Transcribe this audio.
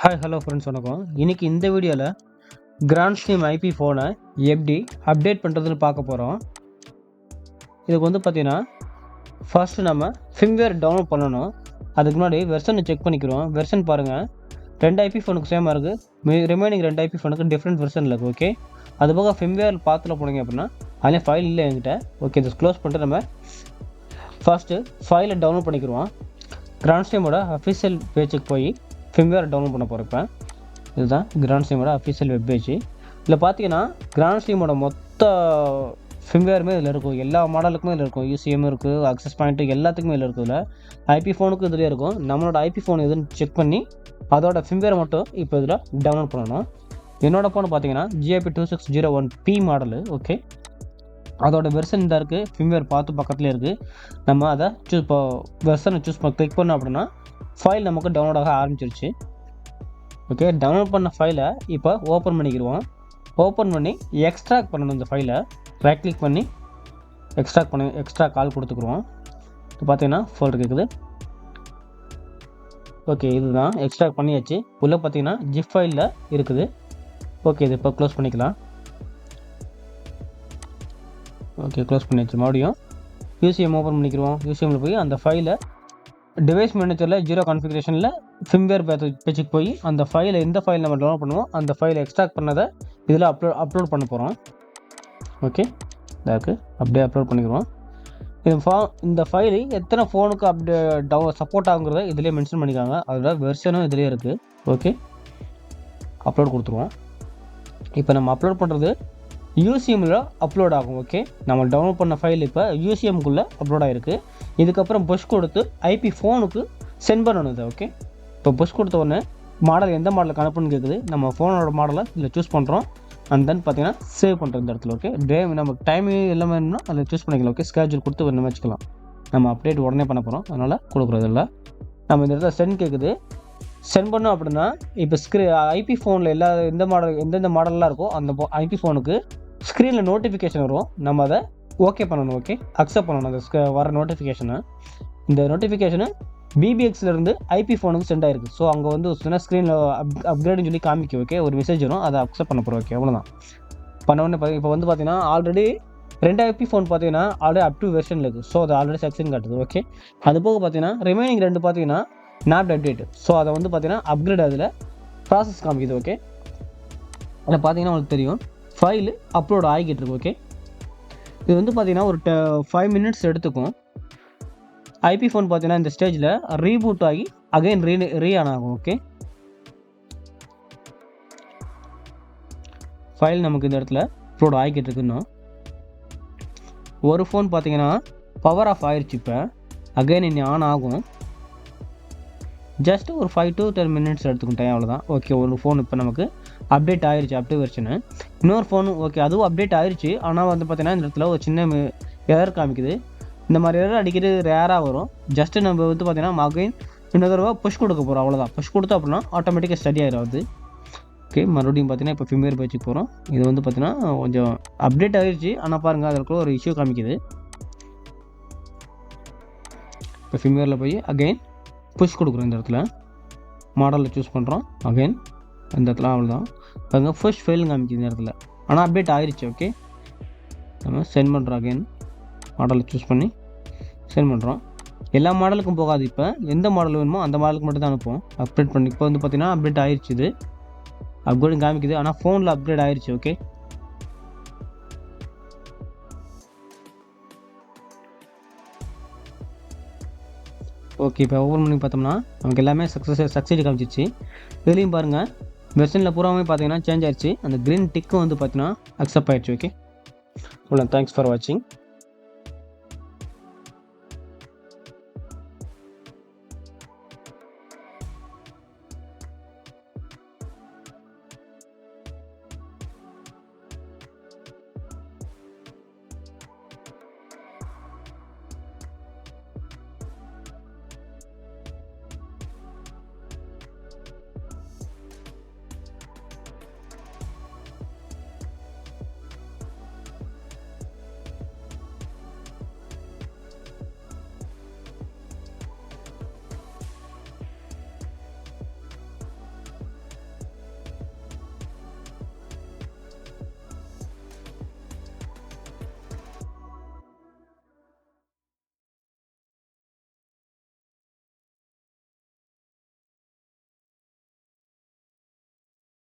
Hi hello friends வணக்கம். இன்றைக்கி இந்த வீடியோவில் கிராண்ட் ஸ்ட்ரீம் ஐபி ஃபோனை எப்படி அப்டேட் பண்ணுறதுன்னு பார்க்க போகிறோம். இதுக்கு வந்து பார்த்திங்கன்னா ஃபர்ஸ்ட்டு நம்ம ஃபிம்வேர் டவுன்லோட் பண்ணணும். அதுக்கு முன்னாடி வெர்ஷனை செக் பண்ணிக்கிறோம். வெர்ஷன் பாருங்கள், 2 ஐபி ஃபோனுக்கு சேமாக இருக்குது, ரிமைனிங் 2 ஐபி ஃபோனுக்கு டிஃப்ரெண்ட் வெர்ஷனில் இருக்குது. ஓகே, அது போக ஃபிம்வேர் பார்த்துல போனீங்க அப்படின்னா அதிலே ஃபைல் இல்லை என்கிட்ட. ஓகே, இதை க்ளோஸ் பண்ணிட்டு நம்ம ஃபர்ஸ்ட்டு ஃபைலை டவுன்லோட் பண்ணிக்கிறோம். கிராண்ட் ஸ்ட்ரீமோட அஃபிஷியல் பேஜுக்கு போய் ஃபிம்வேர் டவுன்லோட் பண்ண போகிறேன். இப்போ இதுதான் கிராண்ட் ஸ்ட்ரீமோட அஃபிஷியல் வெப் பேஜ். இதில் பார்த்தீங்கன்னா கிராண்ட் ஸ்ட்ரீமோட மொத்த ஃபிம்வேருமே இதில் இருக்கும். எல்லா மாடலுக்குமே இதில் இருக்கும். யூசிஎம் இருக்குது, அக்சஸ் பாயிண்ட்டு எல்லாத்துக்குமே இதில் இருக்குது. இதில் ஐபி ஃபோனுக்கு இதிலே இருக்கும். நம்மளோட ஐபி ஃபோன் எதுன்னு செக் பண்ணி அதோட ஃபிம்வேரை மட்டும் இப்போ இதில் டவுன்லோட் பண்ணணும். என்னோடய ஃபோன் பார்த்தீங்கன்னா GIP 2601P மாடலு. ஓகே, அதோட வெர்ஷன் இந்த இருக்குது. ஃபிம்வேர் பார்த்து பக்கத்துலேயே இருக்குது. நம்ம அதை இப்போ வெர்ஷனை கிளிக் பண்ணோம் அப்படின்னா ஃபைல் நமக்கு டவுன்லோட் ஆக ஆரம்பிச்சிருச்சு. ஓகே, டவுன்லோட் பண்ண ஃபைலை இப்போ ஓப்பன் பண்ணிக்கிடுவோம். ஓப்பன் பண்ணி எக்ஸ்ட்ராக்ட் பண்ணணும். இந்த ஃபைலை ரைட் கிளிக் பண்ணி எக்ஸ்ட்ரா கால் கொடுத்துக்குருவோம். இப்போ பார்த்தீங்கன்னா ஃபோல்டர் கேட்குது. ஓகே, இதுதான் எக்ஸ்ட்ராக்ட் பண்ணியாச்சு. உள்ளே பார்த்தீங்கன்னா ஜிப் ஃபைலில் இருக்குது. ஓகே, இது இப்போ க்ளோஸ் பண்ணிக்கலாம். ஓகே, க்ளோஸ் பண்ணியாச்சு. மறுபடியும் யூசிஎம் ஓப்பன் பண்ணிக்கிறோம். யூசிஎம்மில் போய் அந்த ஃபைலை டிவைஸ் மேனேஜரில் 0 கான்ஃபிகரேஷனில் ஃபிம்வேர் பேஜுக்கு போய் அந்த ஃபைலை எந்த ஃபைல் நம்ம டவுன்லோட் பண்ணுவோம் அந்த ஃபைலை எக்ஸ்ட்ராக்ட் பண்ணதை இதில் அப்லோட் பண்ண போகிறோம். ஓகே, இதாக்கு அப்படியே அப்லோட் பண்ணிக்கிறோம். இந்த ஃபைலு எத்தனை ஃபோனுக்கு சப்போர்ட் ஆகுங்கிறத இதிலே மென்ஷன் பண்ணிக்காங்க. அதோட வெர்ஷனும் இதிலே இருக்குது. ஓகே, அப்லோட் கொடுத்துருவோம். இப்போ நம்ம அப்லோட் பண்ணுறது யூசிஎம்மில் அப்லோட் ஆகும். ஓகே, நம்ம டவுன்லோட் பண்ண ஃபைல் இப்போ யூசிஎம்குள்ளே அப்லோட் ஆகிருக்கு. இதுக்கப்புறம் புஷ் கொடுத்து ஐபி ஃபோனுக்கு சென்ட் பண்ணணும் இதை. ஓகே, இப்போ புஷ் கொடுத்த உடனே மாடல் எந்த மாடலுக்கு அனுப்புன்னு கேட்குது. நம்ம ஃபோனோட மாடலை இதில் சூஸ் பண்ணுறோம். அண்ட் தென் பார்த்தீங்கன்னா சேவ் பண்ணுறோம் இந்த இடத்துல. ஓகே, நமக்கு டைம் எல்லாமே வேணும்னா அதில் சூஸ் பண்ணிக்கலாம். ஓகே, ஸ்கேட்யூல் கொடுத்து வேணும் வச்சுக்கலாம். நம்ம அப்டேட் உடனே பண்ண போகிறோம், அதனால் கொடுக்குறது இல்லை. நம்ம இந்த இடத்துல சென்ட் கேட்குது. சென்ட் பண்ணோம் அப்படின்னா இப்போ ஐபி ஃபோனில் எந்தெந்த மாடல்லாம் இருக்கோ அந்த ஐபி ஃபோனுக்கு ஸ்க்ரீனில் நோட்டிஃபிகேஷன் வரும். நம்ம அதை ஓகே பண்ணணும். ஓகே, அக்செப்ட் பண்ணணும் அந்த வர நோட்டிஃபிகேஷனை. இந்த நோட்டிஃபிகேஷனு BBXலேருந்து ஐபி ஃபோனுக்கு சென்ட் ஆகிருக்கு. ஸோ அங்கே வந்து ஸ்க்ரீனில் அப்கிரேடுன்னு சொல்லி காமிக்கும். ஓகே, ஒரு மெசேஜ் வரும், அதை அக்செப்ட் பண்ண போகிறோம். ஓகே, அவ்வளோதான். பண்ண உடனே இப்போ வந்து பார்த்தீங்கன்னா ஆல்ரெடி 2 ஐபி ஃபோன் பார்த்தீங்கன்னா ஆல்ரெடி அப் டு வெர்ஷனில் இருக்குது. ஸோ அது ஆல்ரெடி சக்ஸஸ் காட்டுது. ஓகே, அது போக பார்த்தீங்கன்னா ரிமைனிங் 2 பார்த்தீங்கன்னா நாட் அப்டேட். ஸோ அதை வந்து பார்த்தீங்கன்னா அப்கிரேட் அதில் ப்ராசஸ் காமிக்குது. ஓகே, அதில் பார்த்தீங்கன்னா உங்களுக்கு தெரியும் ஃபைலு அப்லோட் ஆகிக்கிட்டு இருக்கு. ஓகே, இது வந்து பார்த்தீங்கன்னா ஒரு 5 மினிட்ஸ் எடுத்துக்கும். ஐபி ஃபோன் பார்த்தீங்கன்னா இந்த ஸ்டேஜில் ரீபூட் ஆகி அகைன் ரீ ஆன் ஆகும். ஓகே, ஃபைல் நமக்கு இந்த இடத்துல அப்லோட் ஆகிக்கிட்டு இருக்குன்னா ஒரு ஃபோன் பார்த்தீங்கன்னா பவர் ஆஃப் ஆயிடுச்சு. இப்போ அகைன் இனி ஆன் ஆகும். ஜஸ்ட் ஒரு 5 to 10 மினிட்ஸ் எடுத்துக்கும் டைம், அவ்வளோதான். ஓகே, ஒரு ஃபோன் இப்போ நமக்கு அப்டேட் ஆகிடுச்சு, அப்டேட் வெர்ஷனு. இன்னொரு ஃபோனு ஓகே அதுவும் அப்டேட் ஆகிடுச்சு. ஆனால் வந்து பார்த்தீங்கன்னா இந்த இடத்துல ஒரு சின்ன எரர் காமிக்குது. இந்த மாதிரி எரர் அடிக்கடி ரேராக வரும். ஜஸ்ட்டு நம்ம வந்து பார்த்தீங்கன்னா அகைன் இன்னொரு தடவை புஷ் கொடுக்க போகிறோம், அவ்வளோதான். புஷ் கொடுத்தோம் அப்படின்னா ஆட்டோமேட்டிக்காக ஸ்டடி ஆகிடும் அது. ஓகே, மறுபடியும் பார்த்தீங்கன்னா இப்போ ஃபிம்வேர் பேஜுக்கு போகிறோம். இது வந்து பார்த்தீங்கன்னா கொஞ்சம் அப்டேட் ஆகிடுச்சு. ஆனால் பாருங்கள் அதில் ஒரு இஷ்யூ காமிக்குது. இப்போ ஃபிம்வேரில் போய் அகைன் புஷ் கொடுக்குறோம். இந்த இடத்துல மாடலில் சூஸ் பண்ணுறோம். அகைன் இந்த இடத்துல அவ்வளோதான். பாருங்க புஷ் ஃபெயிலும் காமிக்குது இந்த இடத்துல. ஆனால் அப்டேட் ஆகிடுச்சு. ஓகே, நம்ம சென்ட் பண்ணுறோம். அகைன் மாடலில் சூஸ் பண்ணி சென்ட் பண்ணுறோம். எல்லா மாடலுக்கும் போகாது. இப்போ எந்த மாடல் வேணுமோ அந்த மாடலுக்கு மட்டும் தான் அனுப்புவோம். அப்டேட் பண்ணி இப்போ வந்து பார்த்தீங்கன்னா அப்டேட் ஆகிடுச்சு. இது அப்கிரேட் காமிக்குது. ஆனால் ஃபோனில் அப்கிரேட் ஆகிடுச்சு. ஓகே, ஓகே இப்போ ஓப்பன் பண்ணி பார்த்தோம்னா நமக்கு எல்லாமே சக்ஸஸ் காமிச்சிச்சு. இதுலேயும் பாருங்கள் வெர்ஷனில் பூராமே பார்த்தீங்கன்னா சேஞ்ச் ஆயிடுச்சு. அந்த க்ரீன் டிக்கும் வந்து பார்த்தீங்கன்னா அக்செப்ட் ஆயிடுச்சு. ஓகே, தேங்க்ஸ் ஃபார் வாட்சிங்.